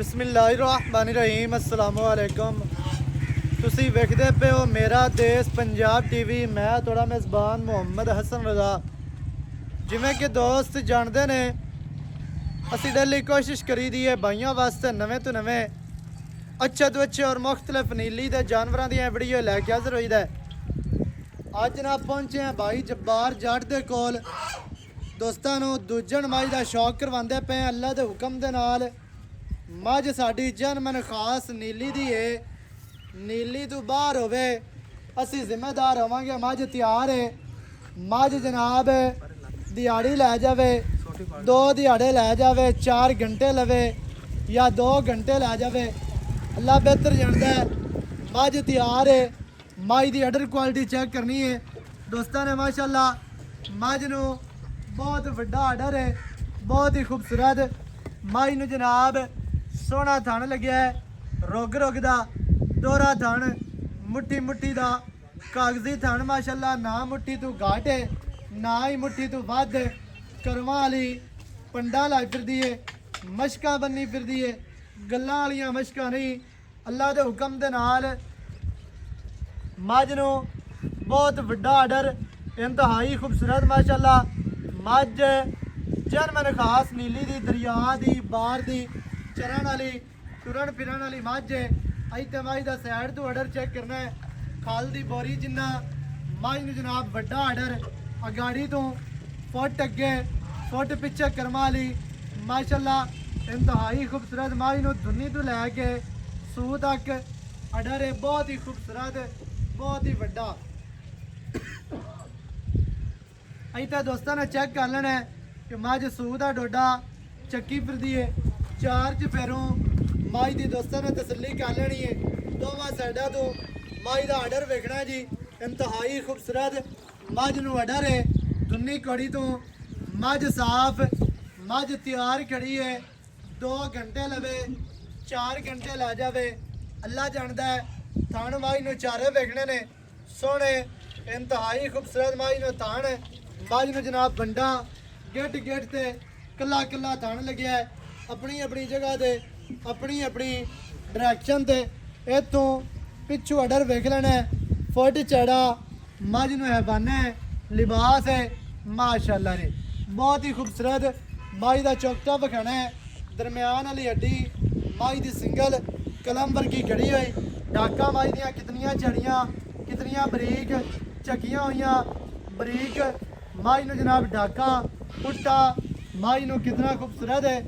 बिस्मिल्लाहिर्रहमानिर्रहीम अस्सलामुअलैकुम। तुसी वेखदे पे हो मेरा देश पंजाब टीवी। मैं थोड़ा मेज़बान मुहम्मद हसन रज़ा। जिमें कि दोस्त जानते ने असी डेली कोशिश करी दी है भाइयों वास्ते नवे तो नवे अच्छे तो अच्छे और मुख्तलिफ नीली के जानवरों दी वीडियो लैके हाजिर होई दा। अज ना पहुंचे हैं भाई जब्बार जट दे कोल। दोस्तां नूं दूजन माई दा शौक करवांदे पे अल्लाह दे हुक्म दे नाल। मझ साडी जनमन खास नीली दी है। नीली तो बाहर होवे असी जिम्मेदार होवांगे। मझ तैयार है। मझ जनाब दिहाड़ी लै जावे, 2 दिहाड़े लै जावे, 4 घंटे लवे या 2 घंटे लै जावे, अल्लाह बेहतर जानता है। मझ तैयार है। मझ की अडर क्वालिटी चेक करनी है दोस्तों ने। माशाअल्लाह मझ नूं बहुत वड्डा अडर है, बहुत ही खूबसूरत मझ नूं जनाब सोहना थण लग्या है। रुग रुग दा दोहरा थण, मुट्ठी मुट्ठी दा कागजी थण माशाअल्लाह। ना मुट्ठी तू घाट है ना ही मुट्ठी तू वध। करवां वाली पंडा लाई फिरदी है, मशकां बन्नी फिरदी है, गल्लां वालियां मशकां नहीं। अल्लाह दे हुक्म दे नाल मझ नूं बहुत वड्डा आर्डर, इंतहाई खूबसूरत माशाअल्लाह मझ जनमन खास नीली दी, दरिया दी, बार दी चरण वाली, टुरन फिरन वाली मझ है। इत्थे मझ दा सैड तो आर्डर चेक करना है। खल दी बोरी जिन्ना मझ नूं जनाब वड्डा आर्डर, अगाड़ी तो फुट अगे फुट पिछे करमा वाली माशाअल्लाह इंतहाई खूबसूरत मझ नूं धुन्नी तो लैके सूह तक आर्डर है। बहुत ही खूबसूरत, बहुत ही वड्डा। इत्थे दोस्तों ने चेक कर लेना है कि मझ सूह दा डोडा चक्की फिरदी है। 4 चफेरों मझ की दोस्तों ने तसल्ली कर लेनी है। दोवां साइडा तो मझ का आर्डर वेखना जी, इंतहाई खूबसूरत मझ नूं आर्डर है। दुन्नी कड़ी तो मझ साफ, मझ तैयार खड़ी है। 2 घंटे लवे, 4 घंटे ला जावे, अल्लाह जानता है। थान मझ नूं चारे वेखने ने सोहने, इंतहाई खूबसूरत मझ नूं थान। मझ नूं जनाब बंडा गेट गेट ते कला कला थान लग्या है, अपनी अपनी जगह ते अपनी अपनी डायरैक्शन ते। इतों पिछू आर्डर वेख लेना है। फुट चढ़ा मझ नूं हैवाना है, लिबास है माशाअल्लाह ने, बहुत ही खूबसूरत मझ का चौकटा विखाना है। दरम्यान वाली हड्डी मझ की सिंगल कलम वर्गी खड़ी हुई। डाका मझ दियां कितनियां चढ़ियां, कितनियां बरीक चकियां हुई बरीक मझ नूं जनाब डाका पुट्टा मझ नूं कितना खूबसूरत है,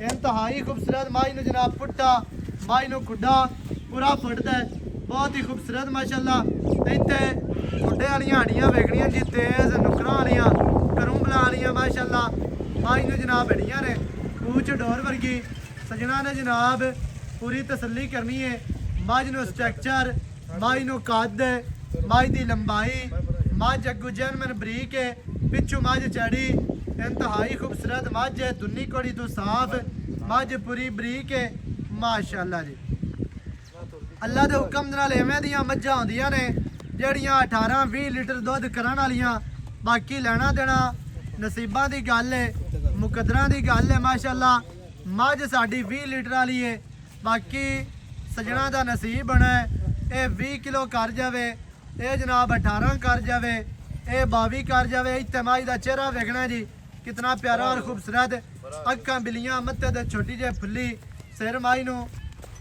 इंतहाई खूबसूरत मझ नूं जनाब पुट्टा मझ नूं खुड्डा पूरा फुटदा है, बहुत ही खूबसूरत माशाअल्लाह। इत्थे खुड्डे वालियां हड्डियां वेखणियां जी, तेज नुकरां वालियां, करूंबला वालियां माशाअल्लाह मझ नूं जनाब हड्डियां ने कूच डोर वर्गी। सजना ने जनाब पूरी तसल्ली करनी है। मझ नूं स्ट्रक्चर, मझ नूं कद, मझ की लंबाई, मझ अग्गू जनमन बरीक है, पिछू मझ चढ़ी इंतहाई खूबसूरत मझ है। दुन्नी कोड़ी तो साफ मझ पूरी बरीक है माशाअल्लाह जी। अल्लाह के हुक्म दे नाल इवें दियां मझां होंदियां ने जिहड़ियां 18-20 लीटर दुध करन वालियां। बाकी लेना देना नसीबां दी गल है, मुकद्दरां दी गल है माशाअल्लाह। मझ साडी 20 लीटर वाली है, बाकी सजना दा नसीब बना है। ये 20 किलो कर जावे, ये जनाब 18 कर जावे, ये 22 कर जावे। इत्थे मझ दा चेहरा वेखना जी, कितना प्यारा और खूबसूरत। अक्खां बिलियां, मत्थे ते छोटी जी फुल्ली, सिर मझ नूं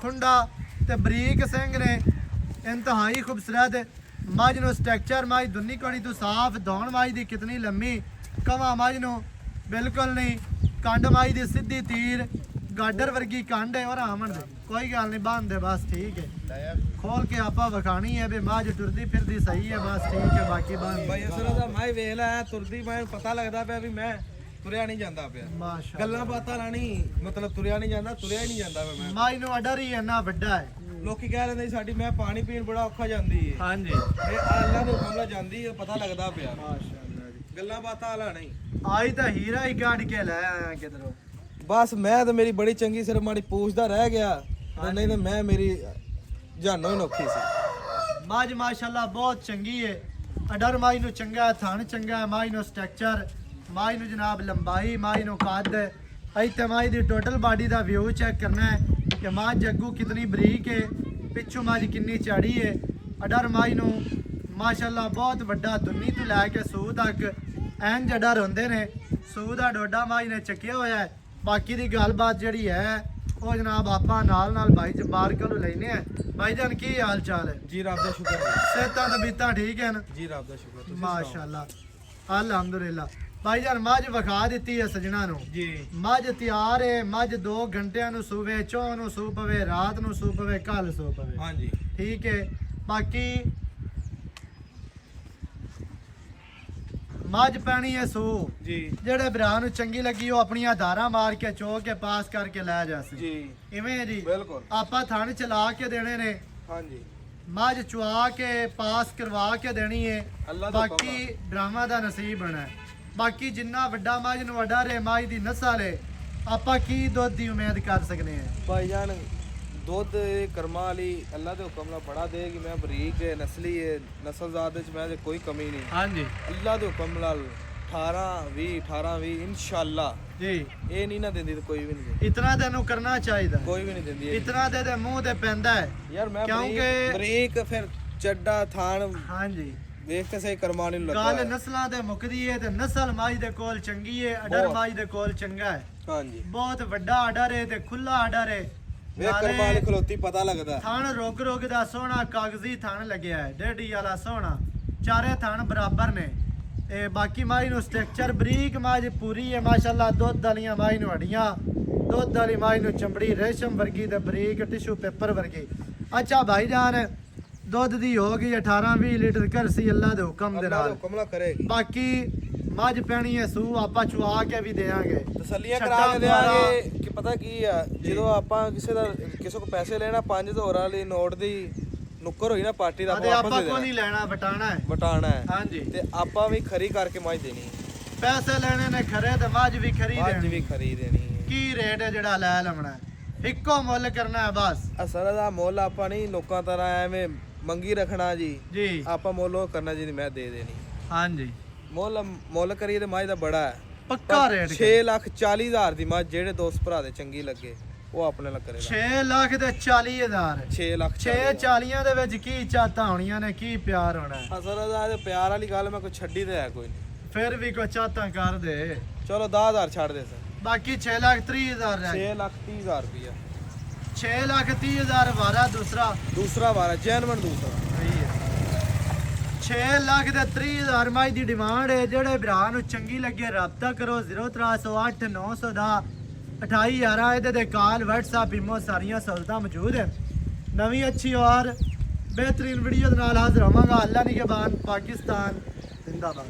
खुंडा ते बरीक सिंग ने, इंतहाई खूबसूरत मझ नूं स्ट्रक्चर। मझ दुन्नी कड़ी तो साफ, दौड़ मझ दी कितनी लम्मी, कवा मझ नूं बिल्कुल नहीं, कंड मझ दी सीधी तीर गाडर वर्गी कंड है। और आमन दे कोई गल नहीं, बन दे बस ठीक है। खोल के आपा विखानी है भी मझ टुरदी फिरदी सही है, बस ठीक है। बाकी बन भाई असल दा मैं वेख ला तुरदी, मैं पता लगदा पिया भी मैं तुरिया नहीं जांदा पिया। माशाअल्लाह गल्लां बातां लानी मतलब तुरिया नहीं जांदा, तुरिया ही नहीं जांदा मैं। मझ नूं आर्डर ही इन्ना वड्डा है। लोकी कह रहे साडी मैं पानी पीण बड़ा औखा जांदी है। हाँ जी ਇਹ ਅੱਲਾ ਦੇ ਹੁਕਮ ਨਾਲ ਜਾਂਦੀ ਹੈ, ਪਤਾ ਲੱਗਦਾ ਪਿਆ। माशाअल्लाह जी। ਗੱਲਾਂ ਬਾਤਾਂ ਵਾਲਾ ਨਹੀਂ। आई तो हीरा ही काट के ले आया किधरों। ਬਸ ਮੈਂ ਤਾਂ ਮੇਰੀ ਬੜੀ ਚੰਗੀ ਸਿਰ ਮਾੜੀ ਪੂਛਦਾ ਰਹਿ ਗਿਆ, ਨਹੀਂ ਤਾਂ ਮੈਂ ਮੇਰੀ ਜਾਨੋਂ ਹੀ ਨੌਖੀ ਸੀ। मझ माशाअल्लाह बहुत चंगी है। अडर मझ नूं चंगा है, थन चंगा है, मझ नूं स्ट्रक्चर, मझ नूं जनाब लंबाई, मझ नूं कद, ਇੱਥੇ ਮਾਝ ਦੀ ਟੋਟਲ ਬਾਡੀ ਦਾ ਵਿਊ ਚੈੱਕ ਕਰਨਾ ਹੈ ਕਿ ਮਾਝ ਜੱਗੂ ਕਿਤਨੀ ਬਰੀਕ ਹੈ, ਪਿੱਛੋਂ ਮਾਝ ਕਿੰਨੀ ਚਾੜੀ ਹੈ। ਅਡਰ ਮਾਝ ਨੂੰ ਮਾਸ਼ਾਅੱਲਾ ਬਹੁਤ ਵੱਡਾ ਦੁੰਨੀ ਤੋਂ ਲੈ ਕੇ ਸੂਹ ਤੱਕ ਐਨ ਜੱਡਾ ਹੁੰਦੇ ਨੇ। ਸੂਹ ਦਾ ਡੋਡਾ ਮਾਝ ਨੇ ਚੱਕਿਆ ਹੋਇਆ ਹੈ। ਬਾਕੀ ਦੀ ਗੱਲਬਾਤ ਜਿਹੜੀ ਹੈ ਉਹ ਜਨਾਬ ਆਪਾਂ ਨਾਲ ਨਾਲ ਭਾਈ ਜਬਾਰ ਕੋਲੋਂ ਲੈਨੇ ਆ। ਭਾਈ ਜਾਨ ਕੀ ਹਾਲ ਚਾਲ ਹੈ? ਜੀ ਰੱਬ ਦਾ ਸ਼ੁਕਰ ਹੈ ਸਿਹਤਾਂ ਤਬੀਅਤਾਂ ਠੀਕ ਹਨ? ਜੀ ਰੱਬ ਦਾ ਸ਼ੁਕਰ। ਤੁਸੀਂ ਮਾਸ਼ਾਅੱਲਾ ਅਲਹਮਦੁਲਿਲਾ। ਭਾਈ ਜਾਨ ਮੱਝ ਵਿਖਾ ਦਿੱਤੀ ਹੈ ਸਜਣਾ ਨੂੰ ਜੀ। ਮੱਝ ਤਿਆਰ ਹੈ। ਮੱਝ 2 ਘੰਟਿਆਂ ਨੂੰ ਸੂਵੇ, 4 ਨੂੰ ਸੂ ਪਵੇ, ਰਾਤ ਨੂੰ ਸੂ ਪਵੇ, ਕੱਲ ਸੂ ਪਵੇ। ਹਾਂਜੀ ਠੀਕ ਹੈ। ਬਾਕੀ ਮੱਝ ਪੈਣੀ ਹੈ ਸੂ ਜੀ ਜਿਹੜੇ ਭਰਾ ਨੂੰ ਚੰਗੀ ਲੱਗੀ ਉਹ ਆਪਣੀਆਂ ਧਾਰਾਂ ਮਾਰ ਕੇ ਚੋ ਕੇ ਪਾਸ ਕਰਕੇ ਲੈ ਜਾ ਸੀ। ਜੀ ਇਵੇਂ ਹੈ ਜੀ। ਬਿਲਕੁਲ। ਆਪਾਂ ਥਣ ਚਲਾ ਕੇ ਦੇਣੇ ਨੇ, ਹਾਂਜੀ ਮੱਝ ਚੁਆ ਕੇ ਪਾਸ ਕਰਵਾ ਕੇ ਦੇਣੀ ਹੈ। ਅੱਲਾ ਦਾ ਬਾਕੀ ਡਰਾਮਾ ਦਾ ਨਸੀਬ ਬਣਾ। ਬਾਕੀ ਜਿੰਨਾ ਵੱਡਾ ਮੱਝ ਨੂੰ ਵੱਡਾ ਰੇ ਮੱਝ ਦੀ ਨਸਲ ਹੈ, ਆਪਾਂ ਕੀ ਦੁੱਧ ਦੀ ਉਮੀਦ ਕਰ ਸਕਦੇ ਹਾਂ? ਭਾਈਜਾਨ ਦੁੱਧ ਕਰਮਾਂ ਵਾਲੀ ਅੱਲਾ ਦੇ ਹੁਕਮ ਨਾਲ ਬੜਾ ਦੇਗੀ। ਮੈਂ ਬਰੀਕ ਹੈ, ਨਸਲੀ ਹੈ, ਨਸਲਜ਼ਾਤ ਵਿੱਚ ਮੈਂ ਕੋਈ ਕਮੀ ਨਹੀਂ। ਹਾਂਜੀ ਅੱਲਾ ਦੇ ਹੁਕਮ ਨਾਲ 18 20 ਇਨਸ਼ਾਅੱਲਾ ਜੀ। ਇਹ ਨਹੀਂ ਨਾ ਦਿੰਦੀ ਤੇ ਕੋਈ ਵੀ ਨਹੀਂ ਦਿੰਦੀ। ਇਤਨਾ ਤੈਨੂੰ ਕਰਨਾ ਚਾਹੀਦਾ। ਕੋਈ ਵੀ ਨਹੀਂ ਦਿੰਦੀ ਇਹ। ਇਤਨਾ ਦੇ ਮੂੰਹ ਤੇ ਪੈਂਦਾ ਹੈ ਯਾਰ ਮੈਂ ਕਿਉਂਕਿ ਬਰੀਕ ਫਿਰ ਚੱਡਾ ਥਾਣ ਹਾਂਜੀ ਵੇਖ ਕੇ ਸਹੀ ਕਰਮਾਂ ਨੂੰ ਲੱਗਾ ਗੱਲ ਨਸਲਾਂ ਦੇ ਮੁੱਕਦੀ ਹੈ ਤੇ ਨਸਲ ਮਾਝ ਦੇ ਕੋਲ ਚੰਗੀ ਹੈ, ਅਡਰ ਬਹੁਤ। ਮਾਝ ਦੇ ਕੋਲ ਚੰਗਾ ਹੈ। ਹਾਂਜੀ ਬਹੁਤ ਵੱਡਾ ਅਡਰ ਹੈ ਤੇ ਖੁੱਲਾ ਅਡਰ ਹੈ। ਵੇਖ ਕਰਮਾਂ ਵਾਲੀ ਖਲੋਤੀ ਪਤਾ ਲੱਗਦਾ। ਥਣ ਰੁਕ ਰੁਕ ਦਾ ਸੋਹਣਾ ਕਾਗਜ਼ੀ ਥਣ ਲੱਗਿਆ ਹੈ, ਡੇਢੀ ਵਾਲਾ ਸੋਹਣਾ। ਚਾਰੇ ਥਣ ਬਰਾਬਰ ਨੇ ਤੇ ਬਾਕੀ ਮਾਈ ਨੂੰ ਸਟਰਕਚਰ ਬਰੀਕ ਮਾਝ ਪੂਰੀ ਹੈ ਮਾਸ਼ਾਅੱਲਾ। ਦੁੱਧ ਵਾਲੀਆਂ ਮਾਈ ਨੂੰ ਹੱਡੀਆਂ, ਦੁੱਧ ਵਾਲੀ ਮਾਈ ਨੂੰ ਚਮੜੀ ਰੇਸ਼ਮ ਵਰਗੀ ਤੇ ਬਰੀਕ ਟਿਸ਼ੂ ਪੇਪਰ ਵਰਗੀ। ਅੱਛਾ ਭਾਈ ਜਾਨ ਦੁੱਧ ਦੀ ਹੋ ਗਈ 18 20 ਲੀਟਰ ਕਰਸੀ ਅੱਲਾ ਦੇ ਹੁਕਮ ਦੇ ਅੱਲਾ ਦੇ ਨਾਲ। ਹੁਕਮ ਨਾਲ ਕਰੇਗੀ। ਬਾਕੀ ਮੱਝ ਪੈਣੀ ਹੈ ਸੂ ਆਪਾਂ ਚੁਆ ਕੇ ਵੀ ਦੇਾਂਗੇ, ਤਸੱਲੀਆਂ ਛੱਟਾ ਕਰਾ ਕੇ ਦੁਆਰਾ। ਦੇਵਾਂਗੇ ਕਿ ਪਤਾ ਕੀ ਆ ਜਦੋਂ ਆਪਾਂ ਕਿਸੇ ਕੋ ਪੈਸੇ ਲੈਣਾ 5 ਹੋਰਾਂ ਲਈ ਨੋਟ ਦੀ ਨੁੱਕਰ ਹੋਈ ਨਾ ਪਾਰਟੀ ਦਾ ਅਤੇ ਵਾਪਸ ਆਪਾਂ ਦੇ ਕੋ ਦੇਣਾ ਨਹੀਂ ਲੈਣਾ ਬਟਾਣਾ ਹੈ। ਵਟਾਣਾ ਹੈ ਹਾਂਜੀ ਤੇ ਆਪਾਂ ਵੀ ਖਰੀ ਕਰਕੇ ਮੱਝ ਦੇਣੀ ਪੈਸੇ ਲੈਣੇ ਨੇ ਖਰੇ ਤੇ ਮੱਝ ਵੀ ਮੱਝ ਖਰੀਦਣੀ। ਵੀ ਖਰੀ ਦੇਣੀ ਹੈ। ਕੀ ਰੇਟ ਹੈ ਜਿਹੜਾ ਲੈ ਲਵਣਾ? ਇੱਕੋ ਮੁੱਲ ਕਰਨਾ ਹੈ ਬਸ। ਅਸਲ ਦਾ ਮੁੱਲ ਆਪਾਂ ਨਹੀਂ ਲੋਕਾਂ ਤਰ੍ਹਾਂ ਐਵੇਂ ਮੰਗੀ ਰੱਖਣਾ ਜੀ। ਜੀ ਆਪਾਂ ਮੁੱਲ ਉਹ ਕਰਨਾ ਜਿਹਦੀ ਮੈਂ ਦੇ ਦੇਣੀ। ਹਾਂਜੀ ਮੁੱਲ ਕਰੀਏ ਤੇ ਮੱਝ ਦਾ ਬੜਾ ਹੈ। ਪੱਕਾ ਰੇਟ 6,40,000 ਦੀ ਮੱਝ ਜਿਹੜੇ ਦੋਸਤ ਭਰਾ ਦੇ ਚੰਗੀ ਲੱਗੇ ਉਹ ਆਪਣੇ ਨਾਲ ਕਰੇਗਾ। 6 ਲੱਖ ਤੇ 40,000। 6 ਲੱਖ 640 ਦੇ ਵਿੱਚ ਕੀ ਚਾਹਤਾਂ ਹੋਣੀਆਂ ਨੇ, ਕੀ ਪਿਆਰ ਹੋਣਾ ਹੈ? ਅਸਲ ਦਾ ਤੇ ਪਿਆਰ ਵਾਲੀ ਗੱਲ ਮੈਂ ਕੋਈ ਛੱਡੀ ਤੇ ਹੈ ਕੋਈ ਨਹੀਂ। ਫਿਰ ਵੀ ਕੋਈ ਚਾਹਤਾਂ ਕਰ ਦੇ। ਚਲੋ 10,000 ਛੱਡ ਦੇ ਸਰ। ਬਾਕੀ 6,30,000 ਰਹਿ 6,30,000 ਰੁਪਇਆ 6,30,000 ਵਾਰਾ ਦੂਸਰਾ ਵਾਰ ਜੈਨਵਨ ਦੂਸਰਾ। 6,30,000 ਮਾਈ ਦੀ ਡਿਮਾਂਡ ਹੈ। ਜਿਹੜੇ ਭਰਾ ਨੂੰ ਚੰਗੀ ਲੱਗੇ ਰਾਬਤਾ ਕਰੋ 0308 900 ਦਾ 2811। ਇਹਦੇ ਤੇ ਕਾਲ WhatsApp ਇਮੋ ਸਾਰੀਆਂ ਸਹੂਲਤਾਂ ਮੌਜੂਦ ਹਨ। ਨਵੀਂ ਅੱਛੀ ਔਰ ਬਿਹਤਰੀਨ ਵੀਡੀਓ ਦੇ ਨਾਲ ਹਾਜ਼ਰ ਹੋਵਾਂਗਾ। ਅੱਲਾ ਨਿਗਹਿਬਾਨ। ਪਾਕਿਸਤਾਨ ਜ਼ਿੰਦਾਬਾਦ।